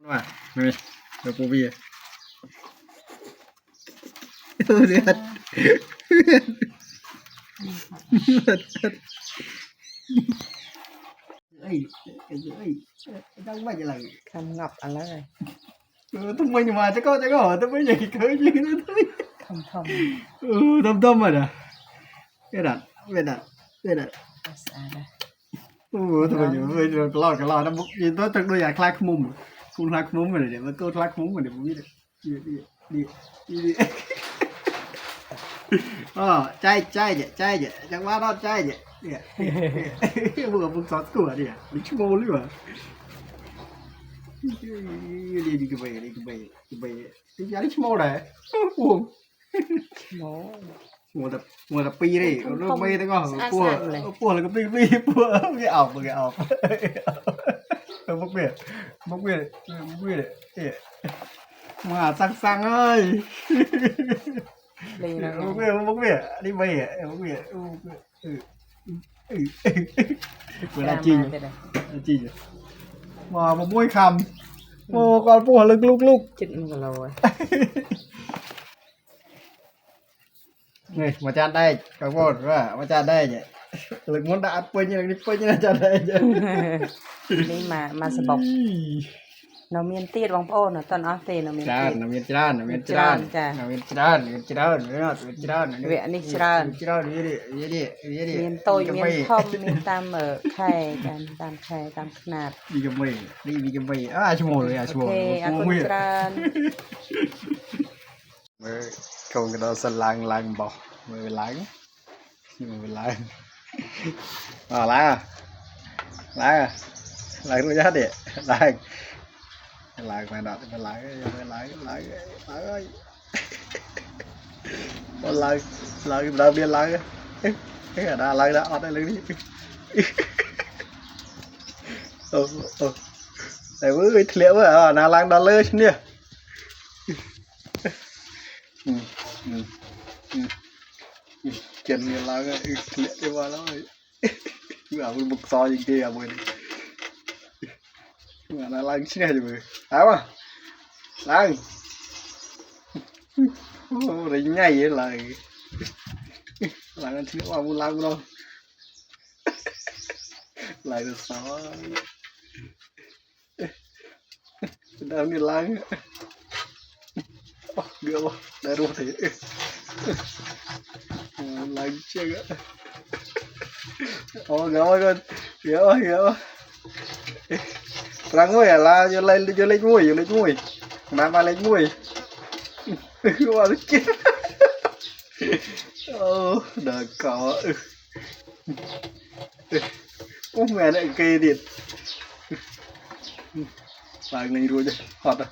ว่าไม่เดี๋ยวปูบีเดือดเดือดเอ้ยต้องไม่อะไร Không ngọc à lá rồi ต้องไม่มาจะก็ต้องไม่ใหญ่เคยยืนเลย Không không ต้มอ่ะเด้อเวดัด Xa đây โอ้ทำไมอยู่ไม่กลอดน้ำบุกยืนต้นตั้งตัวอย่างคลายขมุมคุณคลายขมุมมาเดี๋ยวมันตัวคลายขมุมมาเดี๋ยวผมนี่ดีอ๋อใจเนี่ยจังหวะรอดใจเนี่ยมึงสอนกูอ่ะเนี่ยลิชโมหรือเปล่าดีกูไปยาลิชโมได้ปูม Bố มัวแต่ปีเลยรูปไม่ได้ก็ปวดแล้วก็ปีปวดไม่เอาพวกเบี้ยมาสั่งเอ้ย Đi nó พวกเบี้ยนี่เบี้ยเวลาจริงมาบุ้ยคำโอ้ก่อนปวดลูก Chích một lồi นี่มาจานได้ก็บอกว่ามาจานได้เนี่ยหรือมันđã quên như này quên như này jานได้ Đi mà sờ bọc Nó miên tiết bóng ô nó toàn ớt tê nó miên tiết น้ำเย็นจานVậy đi chran Miên tôi miên thông miên tam ở khay tam khay tam nạt đi cái mìชั่วโมงเลยชั่วโมง Ok à con chran คงเราสลังบอกมือล้างล้างตัวยัดเด็ดล้างมาหน่อยมาล้างเราเบียร์ล้างcái là đãล้างđã ở đây lấy đi này với cái liệu à nàoล้างđó lơi chứ nhỉ chân nhưล้างliệu đi vào đó bảo mình bục soi gì kia à mình mà nóล้างchứ này rồi áo àล้างđấy nhảy vậy làล้างchứ mà muốnล้างđâu lại được sao đang điล้างđưa vào đây luôn thếล้างchưa á ôi con hiểuล้างmũi à là vô lấy mũi mà lấy mũi qua nó chết đời cỏ mẹ lại kê điệnล้างnày rồi chứ hot à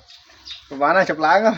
ván này chụpล้างá